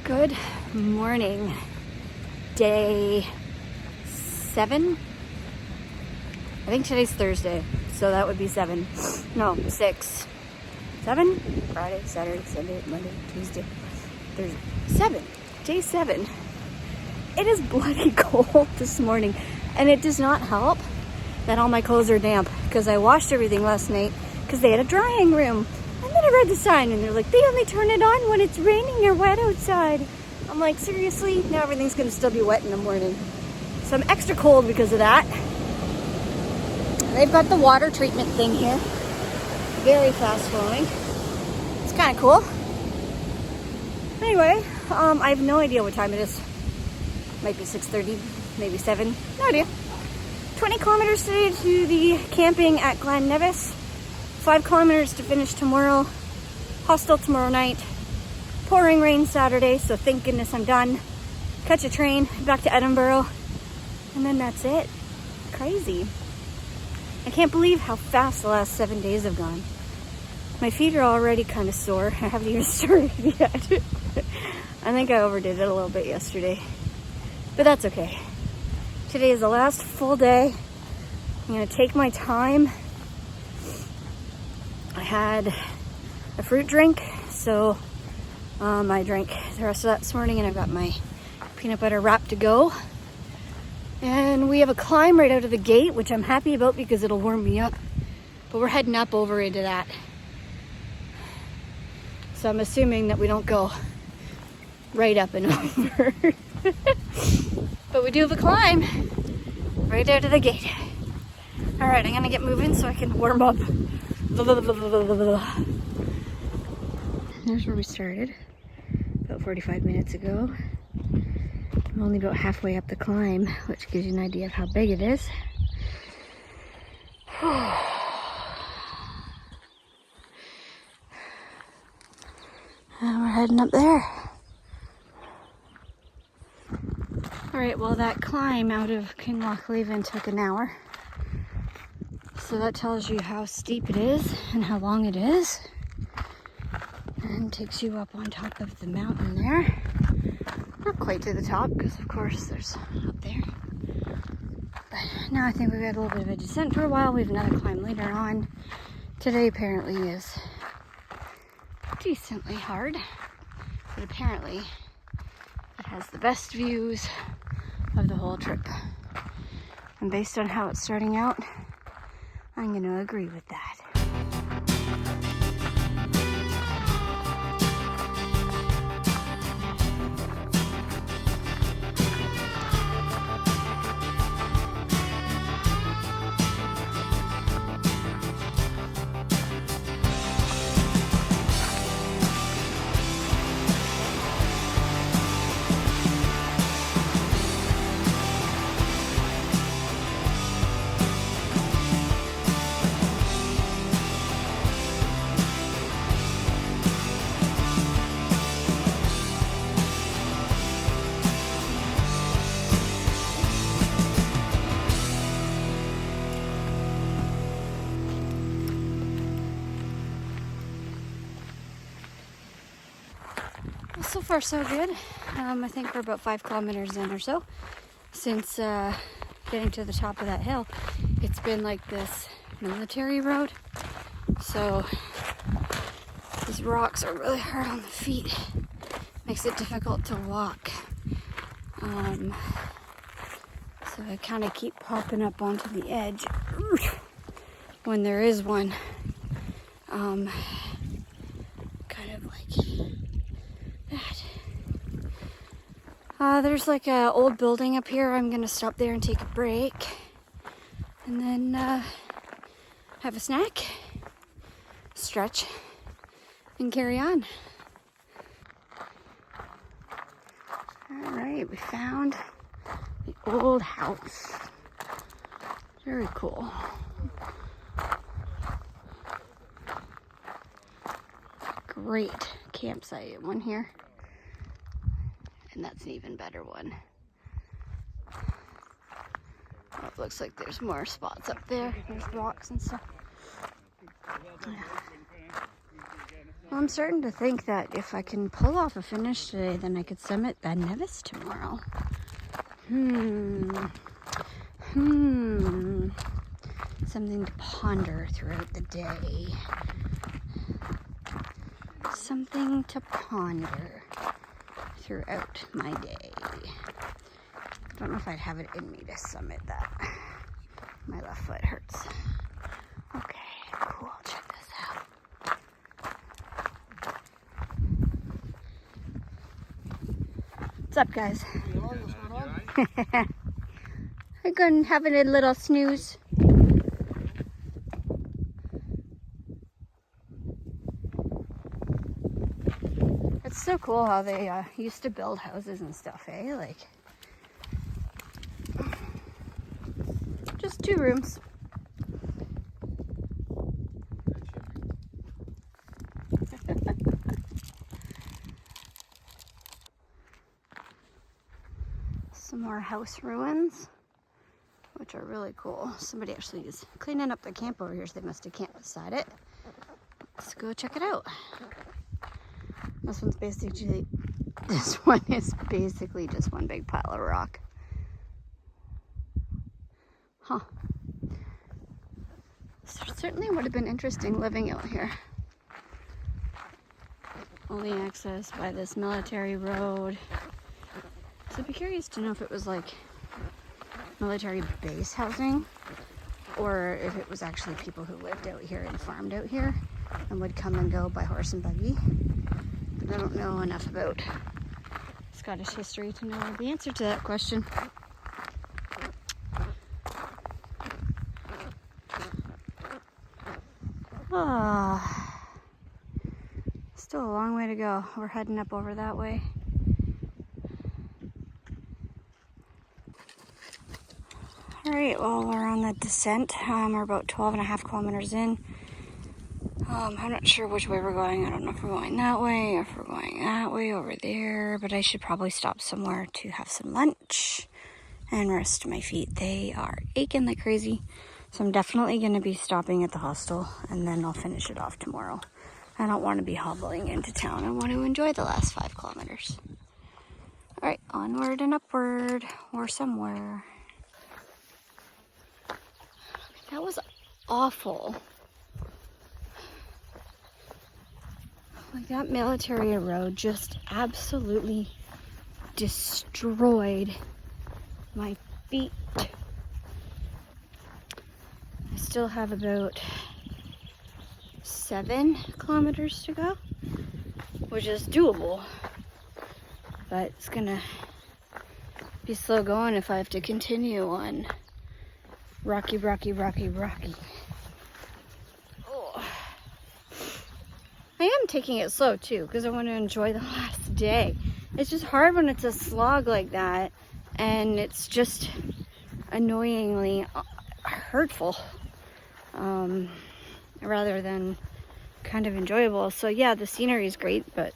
Good morning. Day 7. I think today's Thursday, so that would be 7. No, 6. 7? Friday, Saturday, Sunday, Monday, Tuesday, Thursday. 7. Day 7. It is bloody cold this morning, and it does not help that all my clothes are damp because I washed everything last night because they had a drying room. And then I read the sign and they're like, they only turn it on when it's raining or wet outside. I'm like, seriously? Now everything's gonna still be wet in the morning. So I'm extra cold because of that. They've got the water treatment thing here. Very fast flowing. It's kind of cool. Anyway, I have no idea what time it is. Might be 6:30, maybe 7, no idea. 20 kilometers today to the camping at Glen, Nevis. 5 kilometers to finish tomorrow. Hostel tomorrow night. Pouring rain Saturday, so thank goodness I'm done. Catch a train back to Edinburgh, and then that's it. Crazy. I can't believe how fast the last 7 days have gone. My feet are already kind of sore. I haven't even started yet. I think I overdid it a little bit yesterday, but that's okay. Today is the last full day. I'm gonna take my time. I had a fruit drink, so I drank the rest of that this morning, and I've got my peanut butter wrap to go. And we have a climb right out of the gate, which I'm happy about because it'll warm me up. But we're heading up over into that. So I'm assuming that we don't go right up and over. But we do have a climb right out of the gate. All right, I'm gonna get moving so I can warm up. There's where we started about 45 minutes ago. I'm only about halfway up the climb, which gives you an idea of how big it is. And we're heading up there. All right, well, that climb out of Kinlochlevan took an hour. So that tells you how steep it is and how long it is. And takes you up on top of the mountain there. Not quite to the top, because of course there's up there. But now I think we've got a little bit of a descent for a while. We have another climb later on. Today apparently is decently hard, but apparently it has the best views of the whole trip. And based on how it's starting out, I'm going to agree with that. So far so good. I think we're about 5 kilometers in or so since getting to the top of that hill. It's been like this military road, so these rocks are really hard on the feet. Makes it difficult to walk. So I kind of keep popping up onto the edge when there is one. Kind of like that. There's like a old building up here. I'm gonna stop there and take a break, and then have a snack, stretch, and carry on. All right, we found the old house. Very cool. Great campsite one here. And that's an even better one. Oh, it looks like there's more spots up there. There's rocks and stuff. Yeah. Well, I'm starting to think that if I can pull off a finish today, then I could summit the Nevis tomorrow. Something to ponder throughout the day. Something to ponder throughout my day. I don't know if I'd have it in me to summit that. My left foot hurts. Okay, cool. Check this out. What's up, guys? I'm going having a little snooze. It's so cool how they used to build houses and stuff, eh? Like, just 2 rooms. Some more house ruins, which are really cool. Somebody actually is cleaning up their camp over here, so they must have camped beside it. Let's go check it out. This one is basically just one big pile of rock. Huh. Certainly would have been interesting living out here. Only accessed by this military road. So I'd be curious to know if it was like military base housing, or if it was actually people who lived out here and farmed out here and would come and go by horse and buggy. But I don't know enough about Scottish history to know the answer to that question. Still a long way to go. We're heading up over that way. Alright, well, we're on the descent. We're about 12.5 kilometers in. I'm not sure which way we're going. I don't know if we're going that way or if we're going that way over there, but I should probably stop somewhere to have some lunch and rest my feet. They are aching like crazy, so I'm definitely going to be stopping at the hostel, and then I'll finish it off tomorrow. I don't want to be hobbling into town. I want to enjoy the last 5 kilometers. Alright, onward and upward, or somewhere. That was awful. Like, that military road just absolutely destroyed my feet. I still have about 7 kilometers to go, which is doable, but it's gonna be slow going if I have to continue on rocky. Oh. I am taking it slow too, because I want to enjoy the last day. It's just hard when it's a slog like that, and it's just annoyingly hurtful, rather than kind of enjoyable. So yeah, the scenery is great, but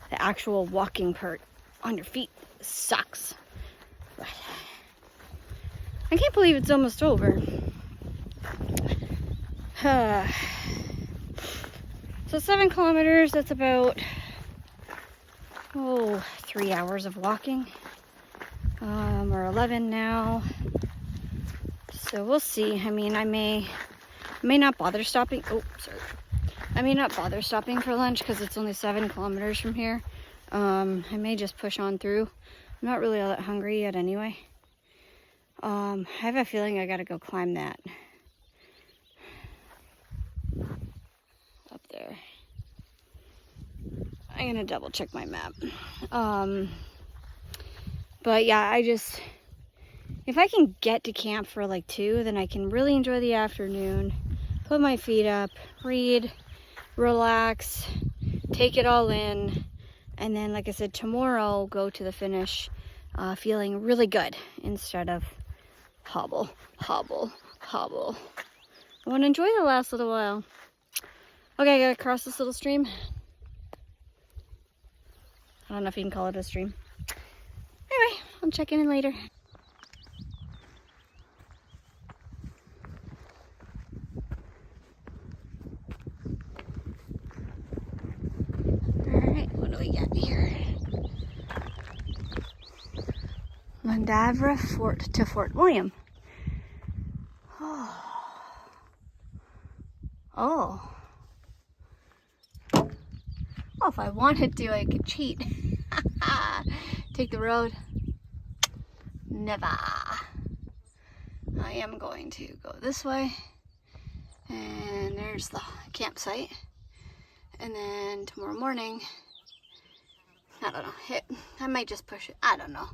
the actual walking part on your feet sucks. But I can't believe it's almost over. So 7 kilometers, that's about 3 hours of walking. We're 11 now, so we'll see. I mean, I may not bother stopping. I may not bother stopping for lunch because it's only 7 kilometers from here. I may just push on through. I'm not really all that hungry yet anyway. I have a feeling I gotta go climb that up there. I'm gonna double check my map. But yeah, if I can get to camp for like 2, then I can really enjoy the afternoon, put my feet up, read, relax, take it all in, and then, like I said, tomorrow go to the finish feeling really good instead of hobble. I want to enjoy the last little while. Okay, I gotta cross this little stream. I don't know if you can call it a stream. Anyway, I'll check in later. Glen Fort to Fort William. Oh. Oh. Well, if I wanted to, I could cheat. Take the road. Never. I am going to go this way. And there's the campsite. And then tomorrow morning, I don't know, I might just push it. I don't know.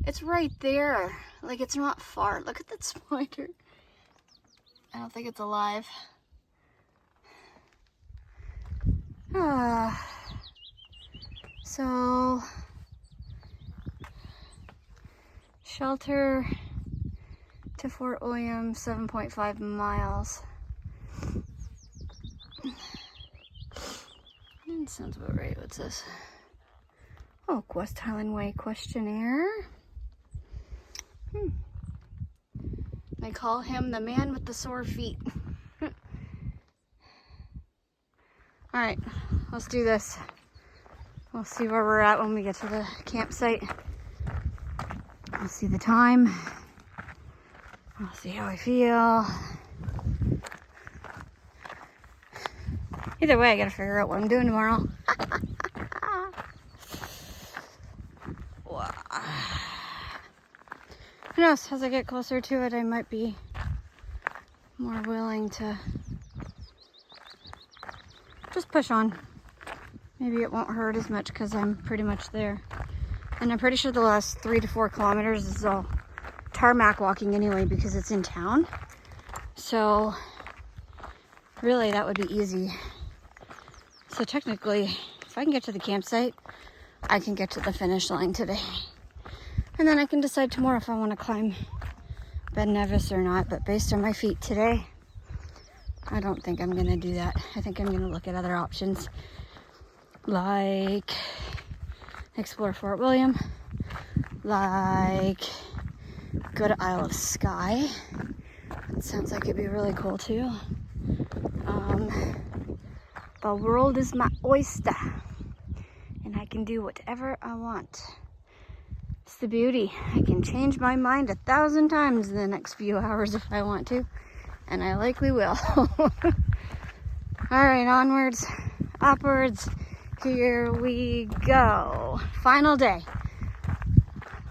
It's right there. Like, it's not far. Look at that spider. I don't think it's alive. So, shelter to Fort William, 7.5 miles. That sounds about right. What's this? Oh, West Highland Way questionnaire. They call him the man with the sore feet. Alright, let's do this. We'll see where we're at when we get to the campsite. I'll see the time. I'll see how I feel. Either way, I gotta figure out what I'm doing tomorrow. Who knows, as I get closer to it, I might be more willing to just push on. Maybe it won't hurt as much because I'm pretty much there. And I'm pretty sure the last 3 to 4 kilometers is all tarmac walking anyway because it's in town. So really that would be easy. So technically, if I can get to the campsite, I can get to the finish line today. And then I can decide tomorrow if I want to climb Ben Nevis or not. But based on my feet today, I don't think I'm going to do that. I think I'm going to look at other options. Like explore Fort William. Like go to Isle of Skye. That sounds like it'd be really cool too. The world is my oyster. And I can do whatever I want. It's the beauty. I can change my mind 1,000 times in the next few hours if I want to. And I likely will. Alright, onwards, upwards. Here we go. Final day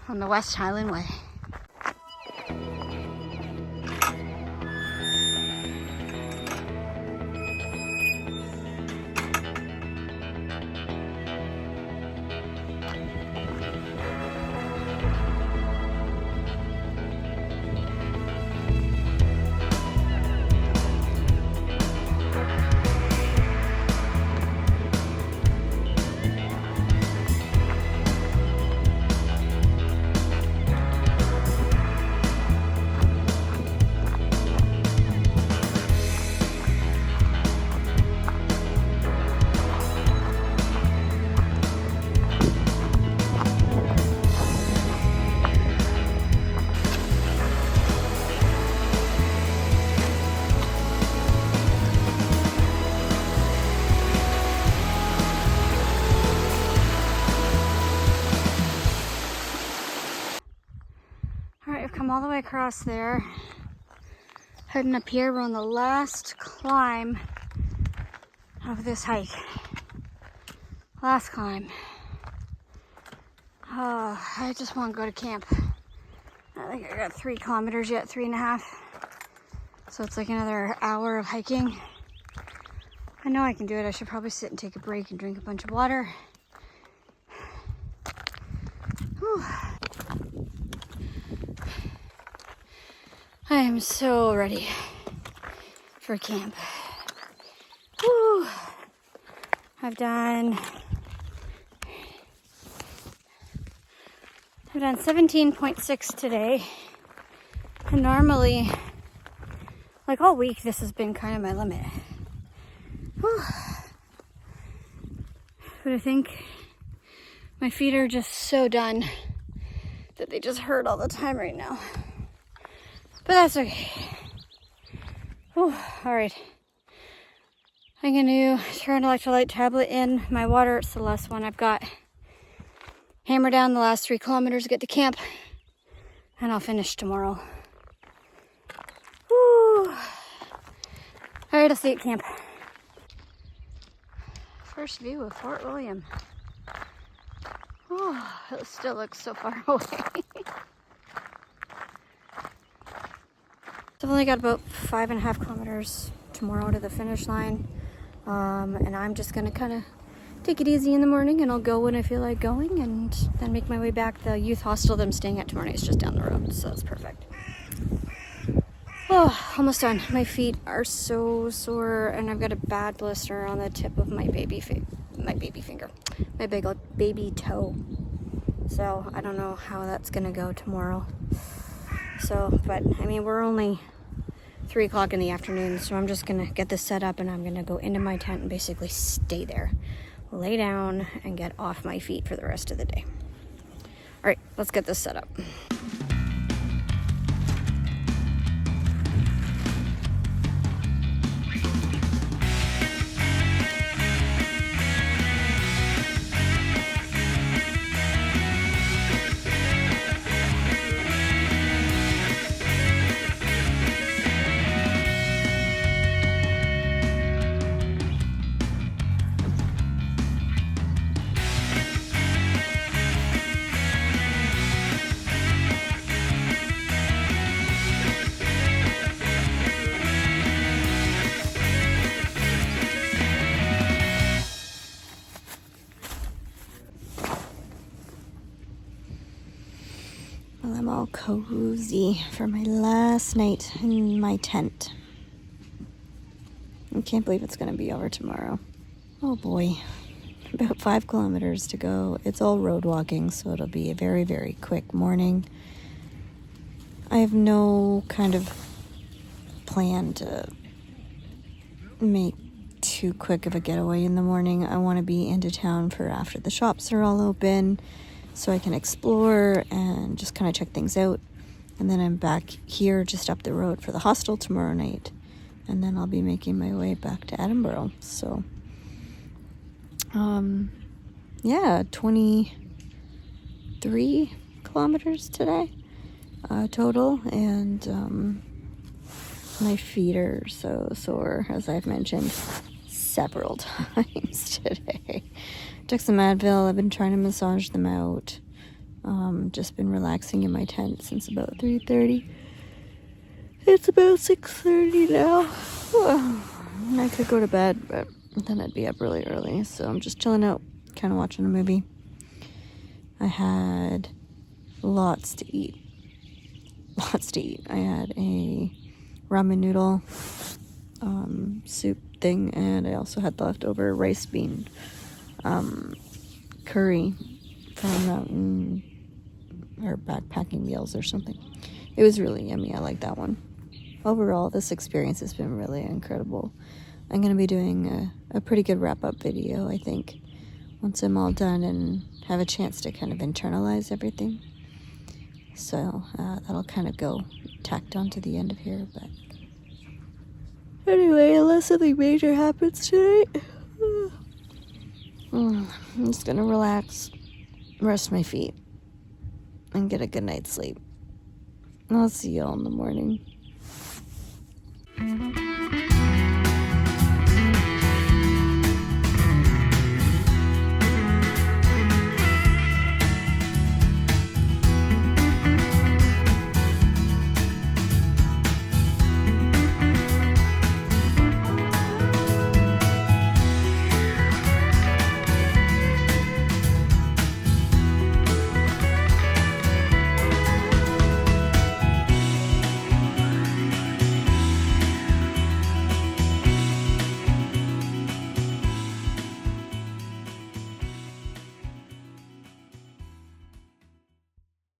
on the West Highland Way. Come all the way across there, heading up here. We're on the last climb of this hike. Last climb. Oh, I just want to go to camp. I think I got 3 kilometers yet, 3.5. So it's like another hour of hiking. I know I can do it. I should probably sit and take a break and drink a bunch of water. Whew. I am so ready for camp. Woo. I've done 17.6 today. And normally, like all week, this has been kind of my limit. Whew. But I think my feet are just so done that they just hurt all the time right now. But that's okay. Whew. All right. I'm going to throw an electrolyte tablet in my water. It's the last one I've got. Hammer down the last 3 kilometers to get to camp. and I'll finish tomorrow. Woo. All right, I'll see you at camp. First view of Fort William. Oh, it still looks so far away. I've only got about 5.5 kilometers tomorrow to the finish line. And I'm just gonna kind of take it easy in the morning, and I'll go when I feel like going, and then make my way back. The youth hostel that I'm staying at tomorrow night is just down the road, so that's perfect. Oh, almost done. My feet are so sore, and I've got a bad blister on the tip of my baby finger, my baby toe. So I don't know how that's gonna go tomorrow. So, but I mean, we're only 3 o'clock in the afternoon, so I'm just gonna get this set up, and I'm gonna go into my tent and basically stay there, lay down, and get off my feet for the rest of the day. All right, let's get this set up. Well, I'm all cozy for my last night in my tent. I can't believe it's going to be over tomorrow. Oh boy. About 5 kilometers to go. It's all road walking, so it'll be a very, very quick morning. I have no kind of plan to make too quick of a getaway in the morning. I want to be into town for after the shops are all open, so I can explore and just kind of check things out. And then I'm back here just up the road for the hostel tomorrow night. And then I'll be making my way back to Edinburgh. So, yeah, 23 kilometers today total. And my feet are so sore, as I've mentioned several times today. Took some Advil. I've been trying to massage them out. Just been relaxing in my tent since about 3:30. It's about 6:30 now. And I could go to bed, but then I'd be up really early. So I'm just chilling out, kind of watching a movie. I had lots to eat. I had a ramen noodle soup thing, and I also had leftover rice bean curry from Mountain or Backpacking Meals or something. It was really yummy. I like that one. Overall, this experience has been really incredible. I'm going to be doing a pretty good wrap-up video, I think, once I'm all done and have a chance to kind of internalize everything. So that'll kind of go tacked on to the end of here. But anyway, unless something major happens tonight, I'm just going to relax, rest my feet, and get a good night's sleep. I'll see you all in the morning.